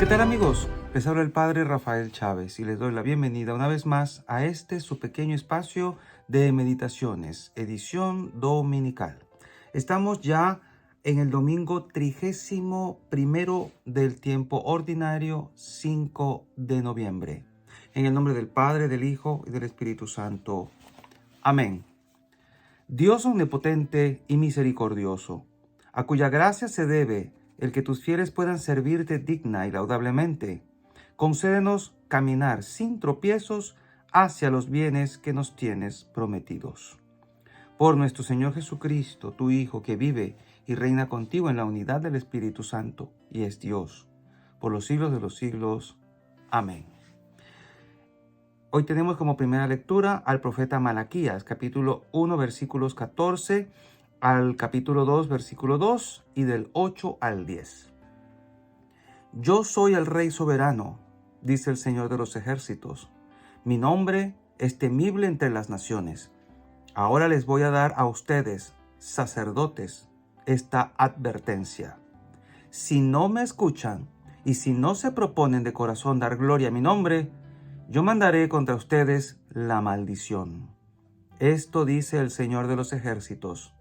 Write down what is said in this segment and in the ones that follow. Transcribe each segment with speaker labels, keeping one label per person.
Speaker 1: ¿Qué tal amigos? Les habla el Padre Rafael Chávez y les doy la bienvenida una vez más a su pequeño espacio de meditaciones, edición dominical. Estamos ya en el domingo 31 del tiempo ordinario, 5 de noviembre. En el nombre del Padre, del Hijo y del Espíritu Santo. Amén. Dios omnipotente y misericordioso, a cuya gracia se debe el que tus fieles puedan servirte digna y laudablemente, concédenos caminar sin tropiezos hacia los bienes que nos tienes prometidos. Por nuestro Señor Jesucristo, tu Hijo, que vive y reina contigo en la unidad del Espíritu Santo, y es Dios, por los siglos de los siglos. Amén. Hoy tenemos como primera lectura al profeta Malaquías, capítulo 1, versículos 14 al capítulo 2, versículo 2 y del 8 al 10. Yo soy el Rey soberano, dice el Señor de los ejércitos. Mi nombre es temible entre las naciones. Ahora les voy a dar a ustedes, sacerdotes, esta advertencia. Si no me escuchan y si no se proponen de corazón dar gloria a mi nombre, yo mandaré contra ustedes la maldición. Esto dice el Señor de los ejércitos.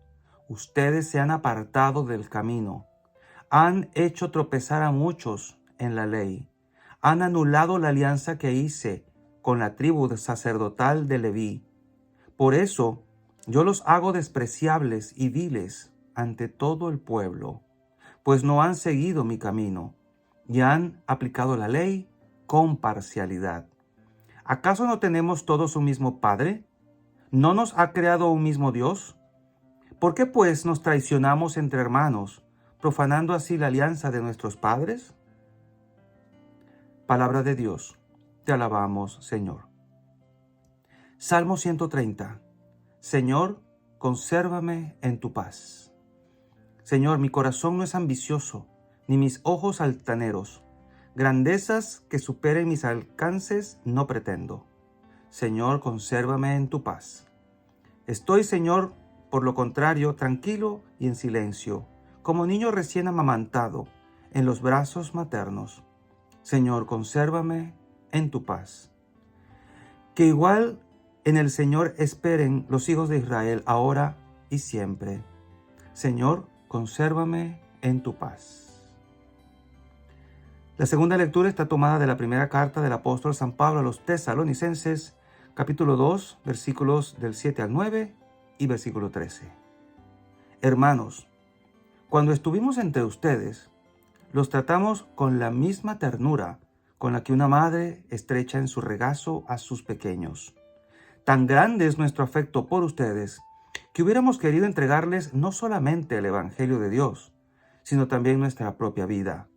Speaker 1: Ustedes se han apartado del camino, han hecho tropezar a muchos en la ley, han anulado la alianza que hice con la tribu sacerdotal de Leví. Por eso yo los hago despreciables y viles ante todo el pueblo, pues no han seguido mi camino y han aplicado la ley con parcialidad. ¿Acaso no tenemos todos un mismo Padre? ¿No nos ha creado un mismo Dios? ¿Por qué pues nos traicionamos entre hermanos, profanando así la alianza de nuestros padres? Palabra de Dios, te alabamos, Señor. Salmo 130. Señor, consérvame en tu paz. Señor, mi corazón no es ambicioso, ni mis ojos altaneros. Grandezas que superen mis alcances no pretendo. Señor, consérvame en tu paz. Estoy, Señor, por lo contrario, tranquilo y en silencio, como niño recién amamantado en los brazos maternos. Señor, consérvame en tu paz. Que igual en el Señor esperen los hijos de Israel ahora y siempre. Señor, consérvame en tu paz. La segunda lectura está tomada de la primera carta del apóstol San Pablo a los Tesalonicenses, capítulo 2, versículos del 7 al 9 y versículo 13. Hermanos, cuando estuvimos entre ustedes, los tratamos con la misma ternura con la que una madre estrecha en su regazo a sus pequeños. Tan grande es nuestro afecto por ustedes que hubiéramos querido entregarles no solamente el Evangelio de Dios, sino también nuestra propia vida,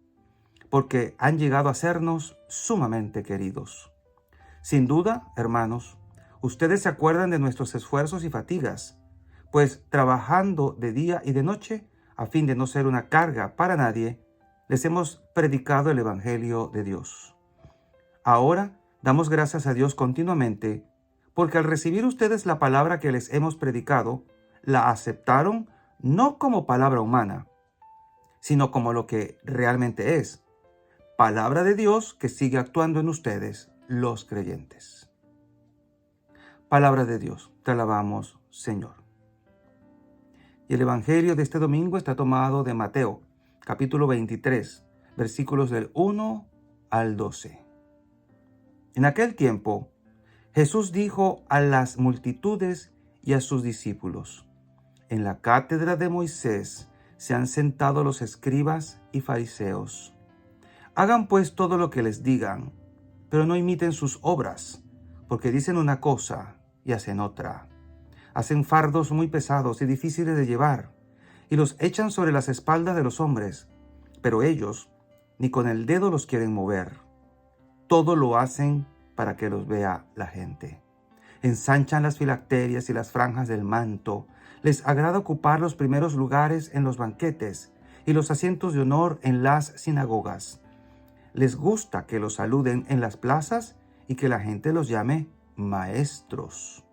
Speaker 1: porque han llegado a sernos sumamente queridos. Sin duda, hermanos, ustedes se acuerdan de nuestros esfuerzos y fatigas, pues trabajando de día y de noche, a fin de no ser una carga para nadie, les hemos predicado el Evangelio de Dios. Ahora damos gracias a Dios continuamente, porque al recibir ustedes la palabra que les hemos predicado, la aceptaron no como palabra humana, sino como lo que realmente es, palabra de Dios que sigue actuando en ustedes, los creyentes. Palabra de Dios, te alabamos, Señor. Y el Evangelio de este domingo está tomado de Mateo, capítulo 23, versículos del 1 al 12. En aquel tiempo, Jesús dijo a las multitudes y a sus discípulos: en la cátedra de Moisés se han sentado los escribas y fariseos. Hagan pues todo lo que les digan, pero no imiten sus obras, porque dicen una cosa y hacen otra. Hacen fardos muy pesados y difíciles de llevar, y los echan sobre las espaldas de los hombres, pero ellos ni con el dedo los quieren mover. Todo lo hacen para que los vea la gente. Ensanchan las filacterias y las franjas del manto. Les agrada ocupar los primeros lugares en los banquetes y los asientos de honor en las sinagogas. Les gusta que los saluden en las plazas y que la gente los llame maestros.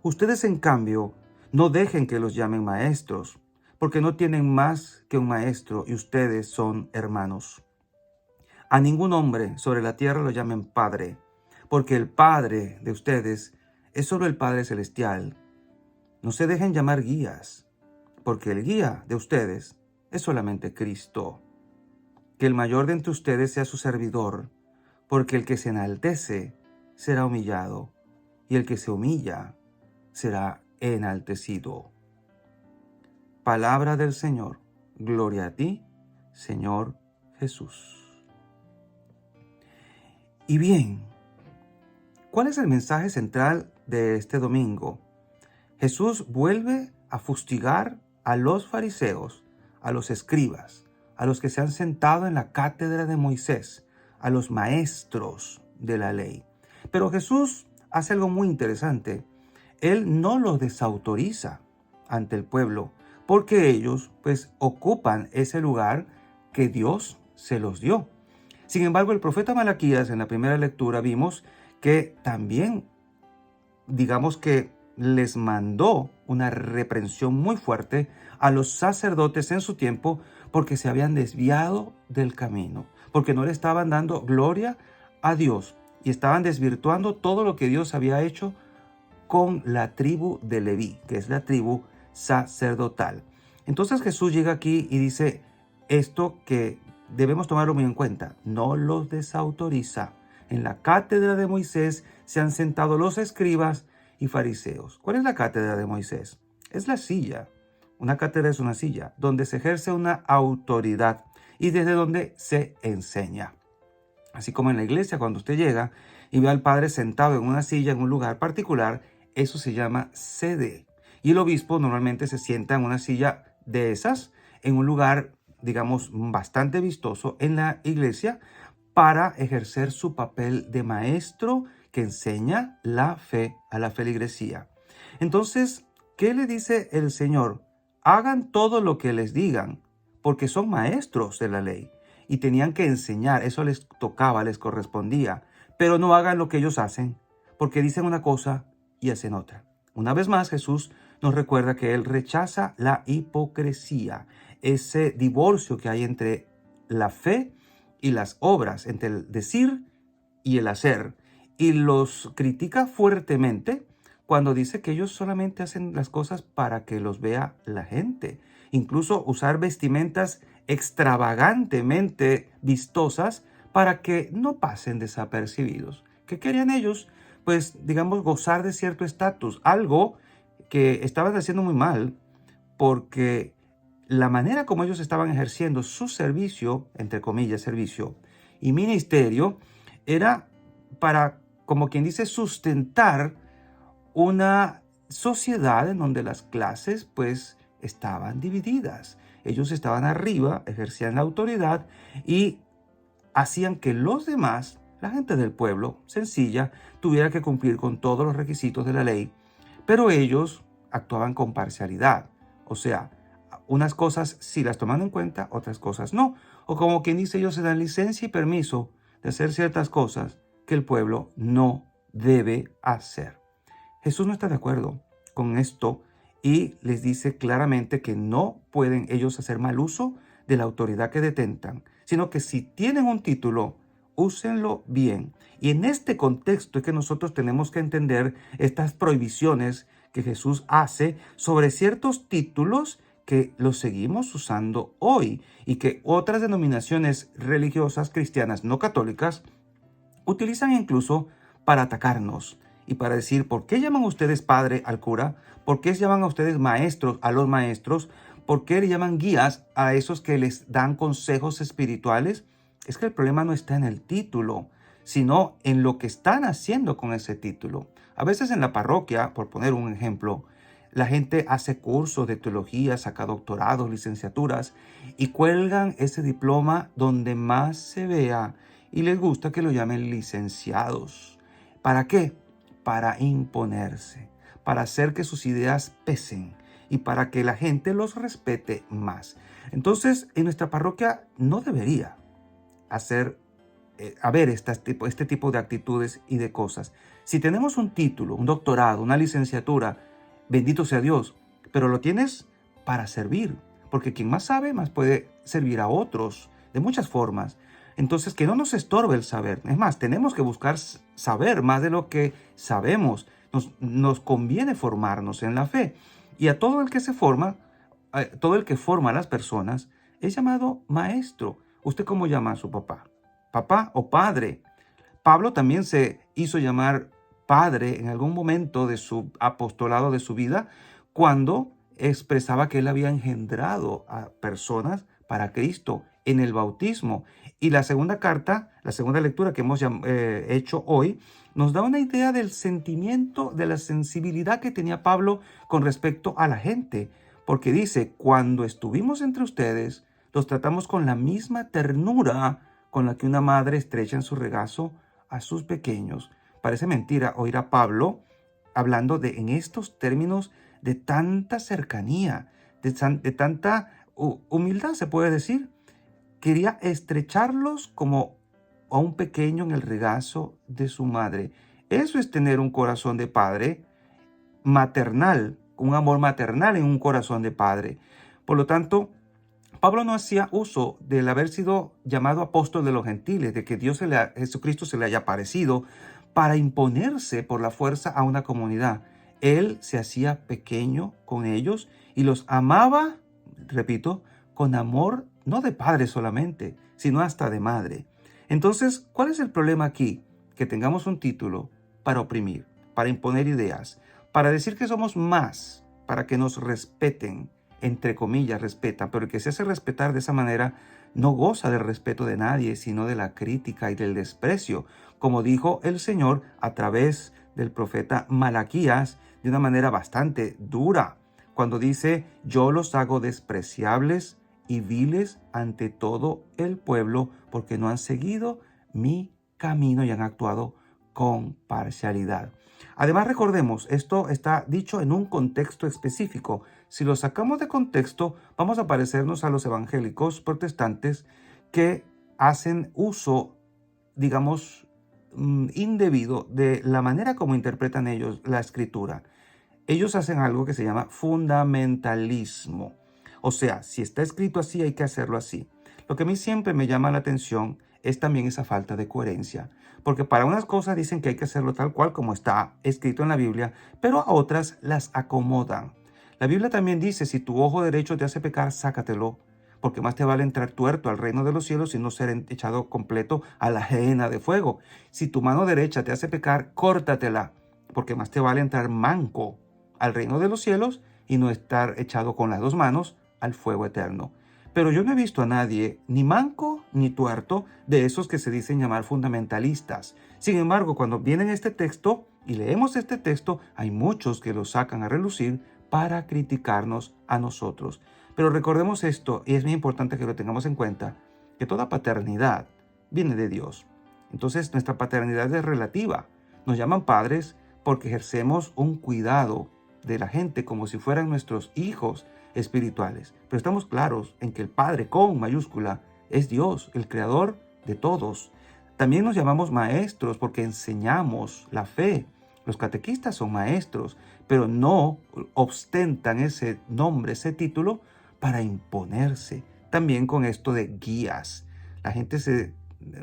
Speaker 1: Ustedes, en cambio, no dejen que los llamen maestros, porque no tienen más que un maestro y ustedes son hermanos. A ningún hombre sobre la tierra lo llamen Padre, porque el Padre de ustedes es solo el Padre Celestial. No se dejen llamar guías, porque el guía de ustedes es solamente Cristo. Que el mayor de entre ustedes sea su servidor, porque el que se enaltece será humillado, y el que se humilla será enaltecido. Palabra del Señor. Gloria a ti, Señor Jesús. Y bien, ¿cuál es el mensaje central de este domingo? Jesús vuelve a fustigar a los fariseos, a los escribas, a los que se han sentado en la cátedra de Moisés, a los maestros de la ley. Pero Jesús hace algo muy interesante. Él no los desautoriza ante el pueblo, porque ellos pues ocupan ese lugar que Dios se los dio. Sin embargo, el profeta Malaquías, en la primera lectura vimos que también, digamos que les mandó una reprensión muy fuerte a los sacerdotes en su tiempo porque se habían desviado del camino, porque no le estaban dando gloria a Dios y estaban desvirtuando todo lo que Dios había hecho con la tribu de Leví, que es la tribu sacerdotal. Entonces Jesús llega aquí y dice esto que debemos tomarlo muy en cuenta. No los desautoriza. En la cátedra de Moisés se han sentado los escribas y fariseos. ¿Cuál es la cátedra de Moisés? Es la silla. Una cátedra es una silla donde se ejerce una autoridad y desde donde se enseña. Así como en la iglesia, cuando usted llega y ve al padre sentado en una silla en un lugar particular, eso se llama sede. Y el obispo normalmente se sienta en una silla de esas, en un lugar, digamos, bastante vistoso en la iglesia, para ejercer su papel de maestro que enseña la fe a la feligresía. Entonces, ¿qué le dice el Señor? Hagan todo lo que les digan, porque son maestros de la ley y tenían que enseñar, eso les tocaba, les correspondía, pero no hagan lo que ellos hacen, porque dicen una cosa y hacen otra. Una vez más, Jesús nos recuerda que Él rechaza la hipocresía, ese divorcio que hay entre la fe y las obras, entre el decir y el hacer, y los critica fuertemente cuando dice que ellos solamente hacen las cosas para que los vea la gente. Incluso usar vestimentas extravagantemente vistosas para que no pasen desapercibidos. ¿Qué querían ellos? Pues, digamos, gozar de cierto estatus, algo que estaban haciendo muy mal, porque la manera como ellos estaban ejerciendo su servicio, entre comillas, servicio y ministerio, era para, como quien dice, sustentar una sociedad en donde las clases pues estaban divididas. Ellos estaban arriba, ejercían la autoridad y hacían que los demás, la gente del pueblo sencilla, tuviera que cumplir con todos los requisitos de la ley, pero ellos actuaban con parcialidad. O sea, unas cosas sí las toman en cuenta, otras cosas no. O como quien dice, ellos se dan licencia y permiso de hacer ciertas cosas que el pueblo no debe hacer. Jesús no está de acuerdo con esto y les dice claramente que no pueden ellos hacer mal uso de la autoridad que detentan, sino que si tienen un título, úsenlo bien. Y en este contexto es que nosotros tenemos que entender estas prohibiciones que Jesús hace sobre ciertos títulos que los seguimos usando hoy y que otras denominaciones religiosas cristianas no católicas utilizan incluso para atacarnos y para decir, ¿por qué llaman ustedes padre al cura? ¿Por qué llaman a ustedes maestros a los maestros? ¿Por qué le llaman guías a esos que les dan consejos espirituales? Es que el problema no está en el título, sino en lo que están haciendo con ese título. A veces en la parroquia, por poner un ejemplo, la gente hace cursos de teología, saca doctorados, licenciaturas y cuelgan ese diploma donde más se vea y les gusta que lo llamen licenciados. ¿Para qué? Para imponerse, para hacer que sus ideas pesen y para que la gente los respete más. Entonces, en nuestra parroquia no debería haber este tipo de actitudes y de cosas. Si tenemos un título, un doctorado, una licenciatura, bendito sea Dios, pero lo tienes para servir, porque quien más sabe, más puede servir a otros de muchas formas. Entonces, que no nos estorbe el saber. Es más, tenemos que buscar saber más de lo que sabemos. Nos conviene formarnos en la fe. Y a todo el que se forma, todo el que forma a las personas, es llamado maestro. ¿Usted cómo llama a su papá? ¿Papá o padre? Pablo también se hizo llamar padre en algún momento de su apostolado, de su vida, cuando expresaba que él había engendrado a personas para Cristo en el bautismo. Y la segunda carta, la segunda lectura que hemos hecho hoy, nos da una idea del sentimiento, de la sensibilidad que tenía Pablo con respecto a la gente. Porque dice, cuando estuvimos entre ustedes, los tratamos con la misma ternura con la que una madre estrecha en su regazo a sus pequeños. Parece mentira oír a Pablo hablando en estos términos de tanta cercanía, de tanta humildad, se puede decir. Quería estrecharlos como a un pequeño en el regazo de su madre. Eso es tener un corazón de padre maternal, un amor maternal en un corazón de padre. Por lo tanto, Pablo no hacía uso del haber sido llamado apóstol de los gentiles, de que Jesucristo se le haya aparecido para imponerse por la fuerza a una comunidad. Él se hacía pequeño con ellos y los amaba, repito, con amor no de padre solamente, sino hasta de madre. Entonces, ¿cuál es el problema aquí? Que tengamos un título para oprimir, para imponer ideas, para decir que somos más, para que nos respeten, entre comillas, respetan, pero el que se hace respetar de esa manera no goza del respeto de nadie, sino de la crítica y del desprecio, como dijo el Señor a través del profeta Malaquías de una manera bastante dura, cuando dice, yo los hago despreciables y viles ante todo el pueblo, porque no han seguido mi camino y han actuado con parcialidad. Además, recordemos, esto está dicho en un contexto específico. Si lo sacamos de contexto, vamos a parecernos a los evangélicos protestantes que hacen uso, digamos, indebido de la manera como interpretan ellos la escritura. Ellos hacen algo que se llama fundamentalismo. O sea, si está escrito así, hay que hacerlo así. Lo que a mí siempre me llama la atención es también esa falta de coherencia. Porque para unas cosas dicen que hay que hacerlo tal cual como está escrito en la Biblia, pero a otras las acomodan. La Biblia también dice, si tu ojo derecho te hace pecar, sácatelo, porque más te vale entrar tuerto al reino de los cielos y no ser echado completo a la gehenna de fuego. Si tu mano derecha te hace pecar, córtatela, porque más te vale entrar manco al reino de los cielos y no estar echado con las dos manos al fuego eterno. Pero yo no he visto a nadie, ni manco ni tuerto, de esos que se dicen llamar fundamentalistas. Sin embargo, cuando viene este texto y leemos este texto, hay muchos que lo sacan a relucir para criticarnos a nosotros. Pero recordemos esto, y es muy importante que lo tengamos en cuenta, que toda paternidad viene de Dios. Entonces, nuestra paternidad es relativa. Nos llaman padres porque ejercemos un cuidado de la gente como si fueran nuestros hijos espirituales. Pero estamos claros en que el Padre con mayúscula es Dios, el creador de todos. También nos llamamos maestros porque enseñamos la fe. Los catequistas son maestros, pero no ostentan ese nombre, ese título para imponerse. También con esto de guías. La gente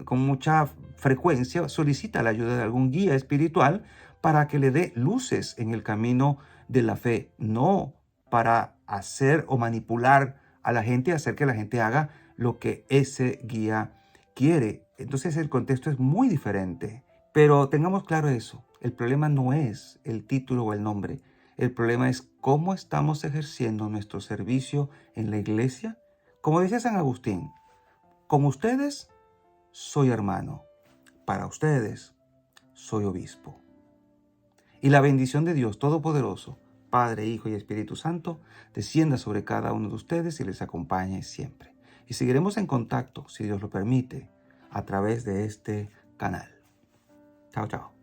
Speaker 1: con mucha frecuencia solicita la ayuda de algún guía espiritual para que le dé luces en el camino de la fe, no para hacer o manipular a la gente y hacer que la gente haga lo que ese guía quiere. Entonces el contexto es muy diferente. Pero tengamos claro eso, el problema no es el título o el nombre, el problema es cómo estamos ejerciendo nuestro servicio en la iglesia. Como dice San Agustín, con ustedes soy hermano, para ustedes soy obispo. Y la bendición de Dios Todopoderoso, Padre, Hijo y Espíritu Santo, descienda sobre cada uno de ustedes y les acompañe siempre. Y seguiremos en contacto, si Dios lo permite, a través de este canal. Chao, chao.